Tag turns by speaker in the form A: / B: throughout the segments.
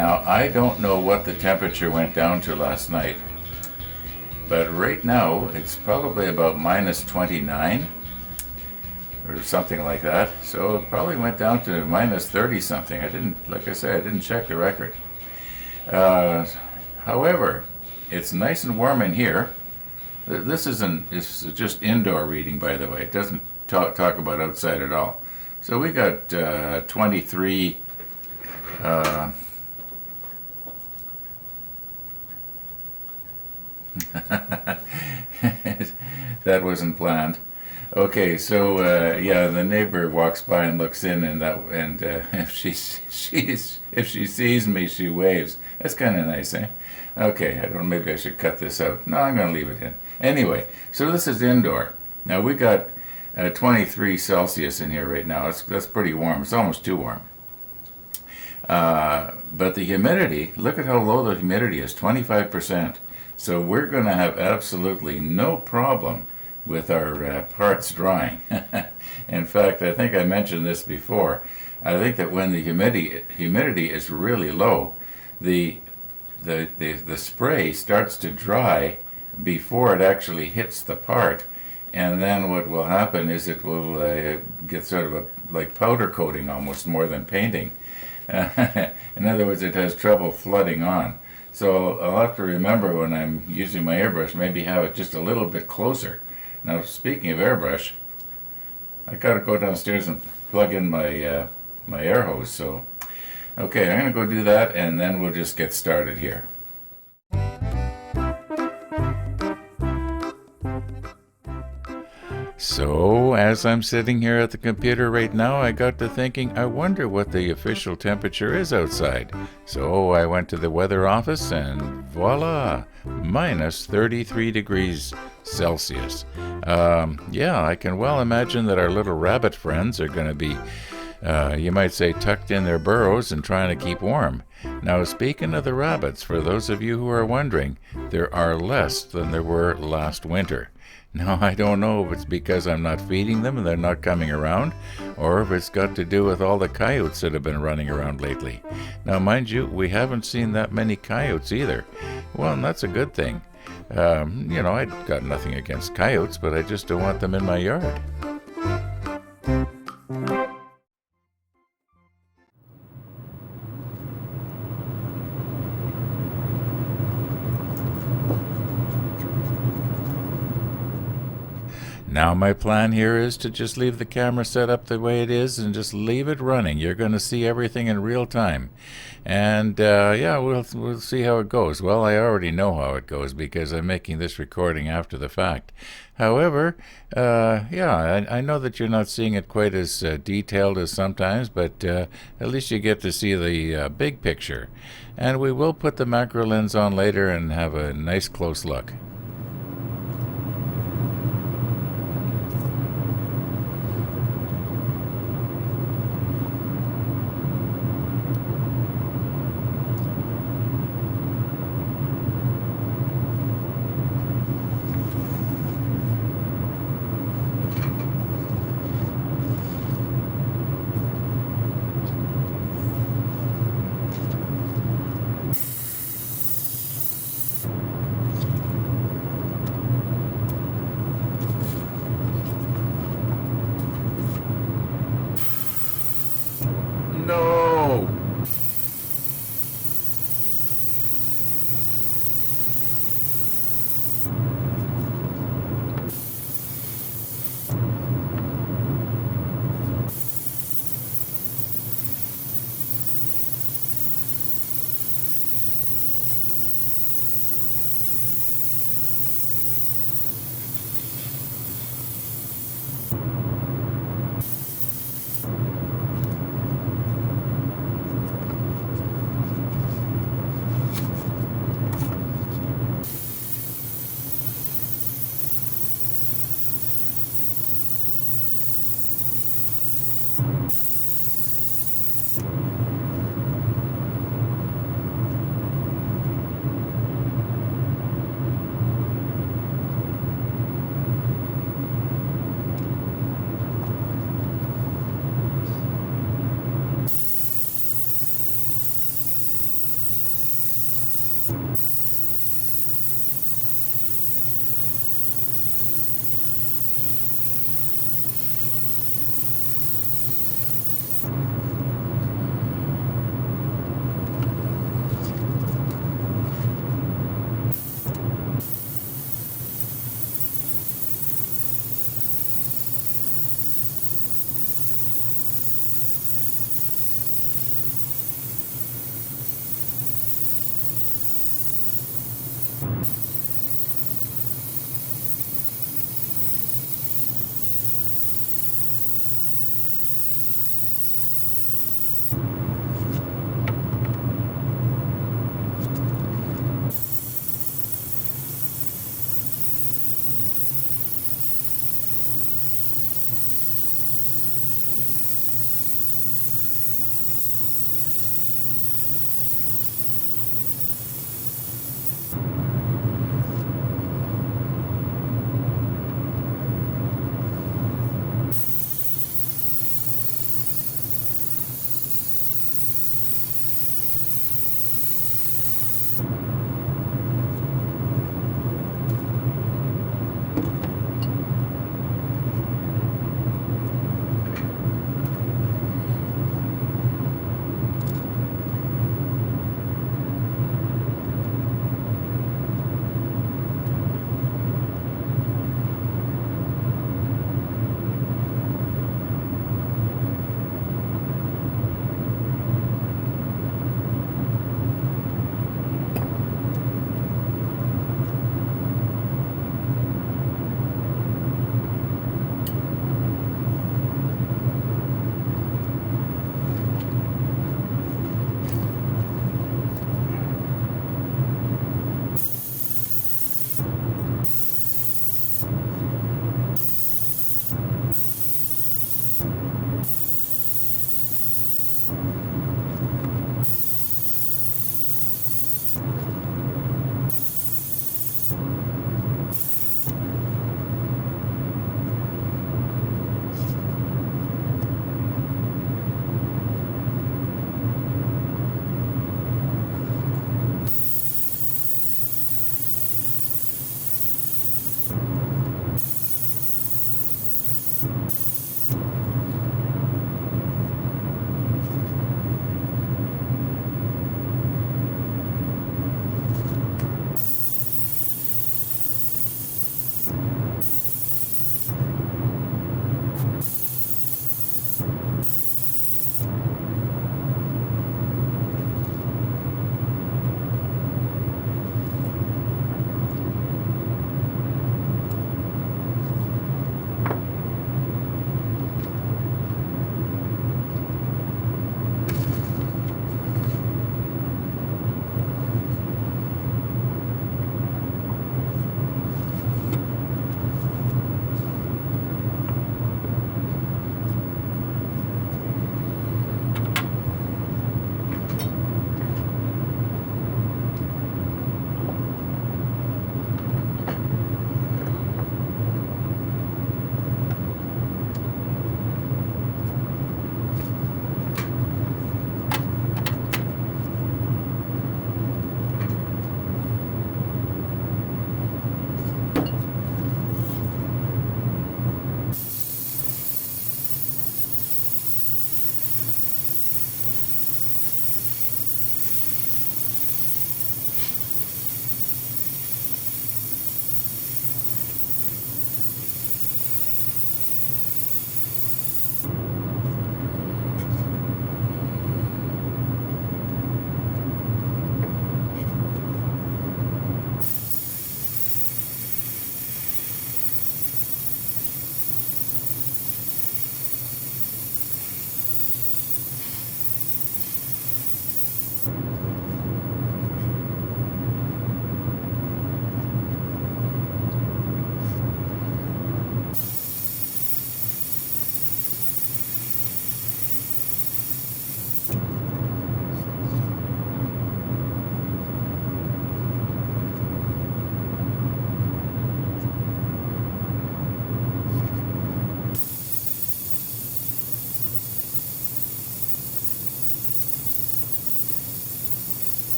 A: Now, I don't know what the temperature went down to last night, but right now it's probably about minus 29 or something like that. So it probably went down to minus 30 something. Like I said, I didn't check the record. However, it's nice and warm in here. This is just indoor reading, by the way. It doesn't talk about outside at all. So we got 23. That wasn't planned. Okay, so yeah, the neighbor walks by and looks in, and if she sees me, she waves. That's kind of nice, eh? Okay, I don't know, maybe I should cut this out. No, I'm going to leave it in. Anyway, so this is indoor. Now we got 23 Celsius in here right now. That's pretty warm. It's almost too warm. But the humidity, look at how low the humidity is, 25%. So we're going to have absolutely no problem with our parts drying. In fact, I think I mentioned this before. I think that when the humidity is really low, the spray starts to dry before it actually hits the part, and then what will happen is it will get sort of like powder coating almost, more than painting. In other words, it has trouble flooding on. So I'll have to remember when I'm using my airbrush, maybe have it just a little bit closer. Now, speaking of airbrush, I gotta go downstairs and plug in my my air hose. So, okay, I'm gonna go do that, and then we'll just get started here. So, as I'm sitting here at the computer right now, I got to thinking, I wonder what the official temperature is outside. So I went to the weather office and voila, minus 33 degrees Celsius. Yeah, I can well imagine that our little rabbit friends are going to be, you might say, tucked in their burrows and trying to keep warm. Now, speaking of the rabbits, for those of you who are wondering, there are less than there were last winter. Now, I don't know if it's because I'm not feeding them and they're not coming around, or if it's got to do with all the coyotes that have been running around lately. Now, mind you, we haven't seen that many coyotes either. Well, and that's a good thing. You know, I've got nothing against coyotes, but I just don't want them in my yard. Now my plan here is to just leave the camera set up the way it is and just leave it running. You're going to see everything in real time. And yeah, we'll see how it goes. Well, I already know how it goes because I'm making this recording after the fact. However, yeah, I know that you're not seeing it quite as detailed as sometimes, but at least you get to see the big picture. And we will put the macro lens on later and have a nice close look.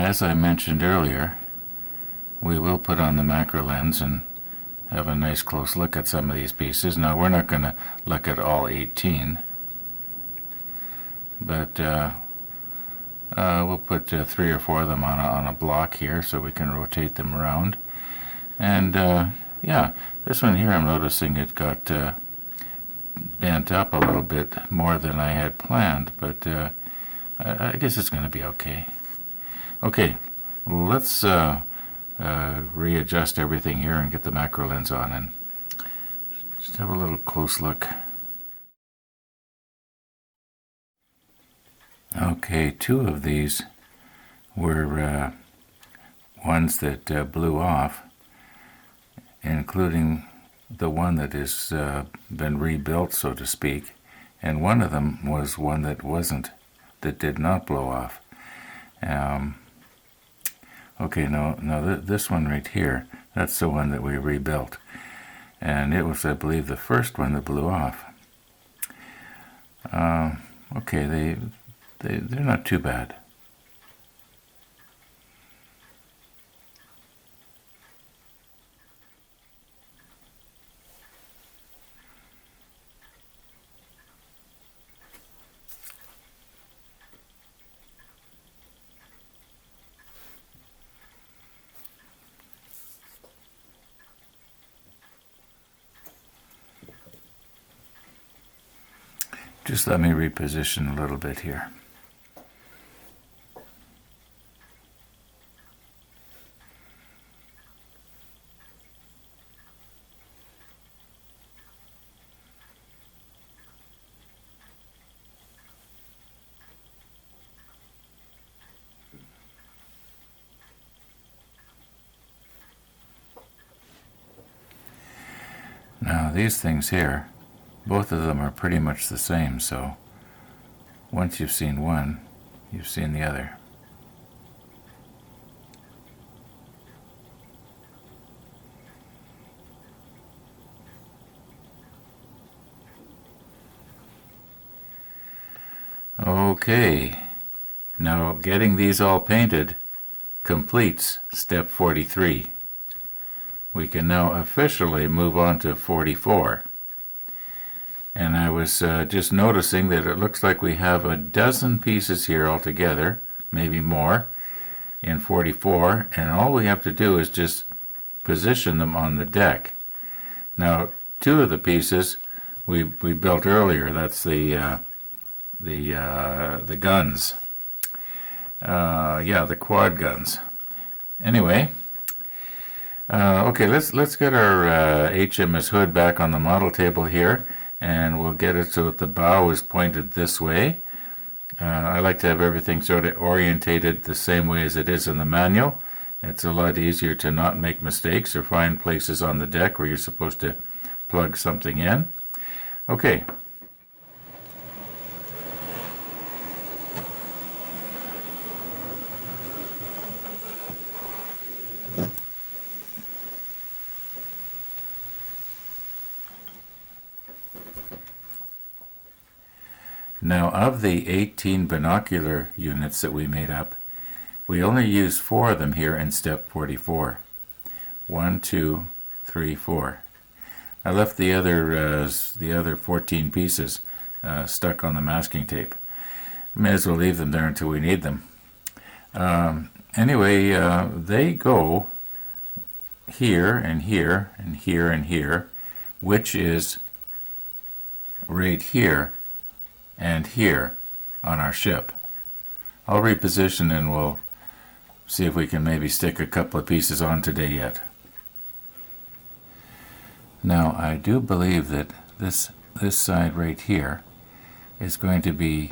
A: as I mentioned earlier, we will put on the macro lens and have a nice close look at some of these pieces. Now, we're not going to look at all 18, but we'll put 3 or 4 of them on a block here so we can rotate them around. And yeah, this one here, I'm noticing it got bent up a little bit more than I had planned, but I guess it's going to be okay. Okay, let's readjust everything here and get the macro lens on and just have a little close look. Okay, 2 of these were ones that blew off, including the one that has been rebuilt, so to speak, and one of them was one that did not blow off. Okay, now this one right here, that's the one that we rebuilt, and it was, I believe, the first one that blew off. Okay, they're not too bad. Just let me reposition a little bit here. Now these things here, both of them are pretty much the same, so once you've seen one, you've seen the other. Okay, now getting these all painted completes step 43. We can now officially move on to 44. And I was just noticing that it looks like we have a dozen pieces here altogether, maybe more, in 44, and all we have to do is just position them on the deck. Now, 2 of the pieces we built earlier. That's the guns. Yeah, the quad guns. Anyway, okay, let's get our HMS Hood back on the model table here. And we'll get it so that the bow is pointed this way. I like to have everything sort of orientated the same way as it is in the manual. It's a lot easier to not make mistakes or find places on the deck where you're supposed to plug something in. Okay. Now, of the 18 binocular units that we made up, we only used 4 of them here in step 44. 1, 2, 3, 4. I left the other 14 pieces stuck on the masking tape. May as well leave them there until we need them. Anyway, they go here and here and here and here, which is right here and here on our ship. I'll reposition and we'll see if we can maybe stick a couple of pieces on today yet. Now, I do believe that this side right here is going to be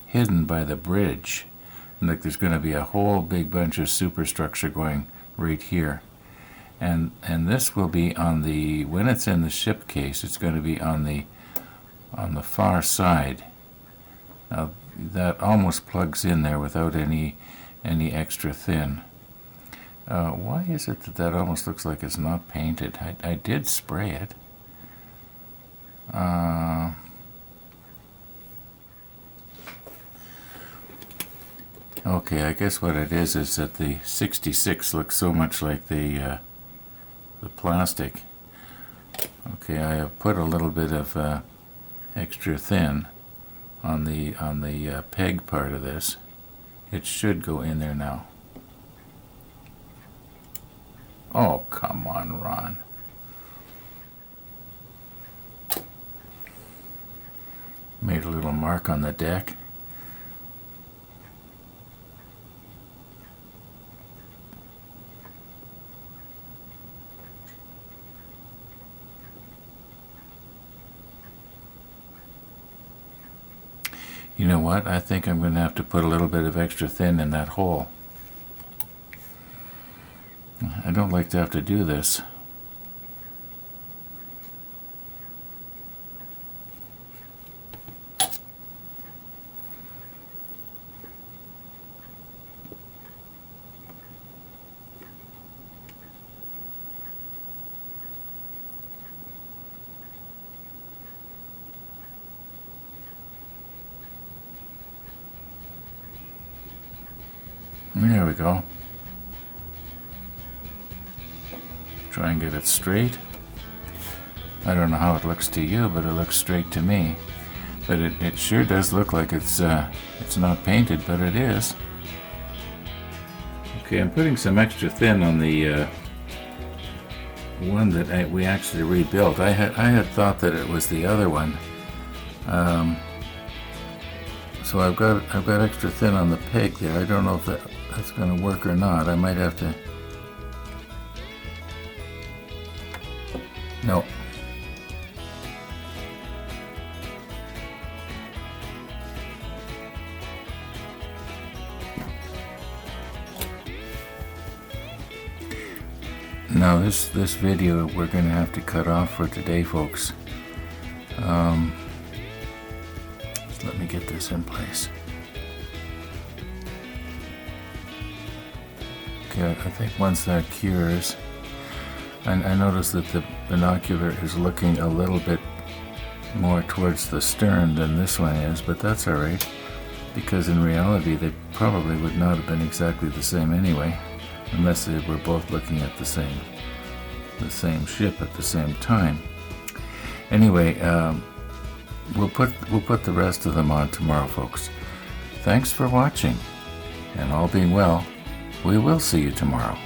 A: hidden by the bridge. Like there's going to be a whole big bunch of superstructure going right here. And this will be on the, when it's in the ship case, it's going to be on the far side. Now, that almost plugs in there without any extra thin. Why is it that almost looks like it's not painted? I did spray it. Okay, I guess what it is that the 66 looks so much like the plastic. Okay, I have put a little bit of extra thin on the peg part of this. It should go in there now. Oh, come on, Ron. Made a little mark on the deck. You know what? I think I'm going to have to put a little bit of extra thin in that hole. I don't like to have to do this. There we go. Try and get it straight. I don't know how it looks to you, but it looks straight to me. But it sure does look like it's not painted, but it is. Okay, I'm putting some extra thin on the one that we actually rebuilt. I had thought that it was the other one. So I've got extra thin on the peg there. I don't know if that's going to work or not. I might have to. No. Now this video we're going to have to cut off for today, folks. Let me get this in place. Okay, I think once that cures, and I notice that the binocular is looking a little bit more towards the stern than this one is, but that's all right, because in reality they probably would not have been exactly the same anyway, unless they were both looking at the same ship at the same time. Anyway, we'll put the rest of them on tomorrow, folks. Thanks for watching, and all being well, we will see you tomorrow.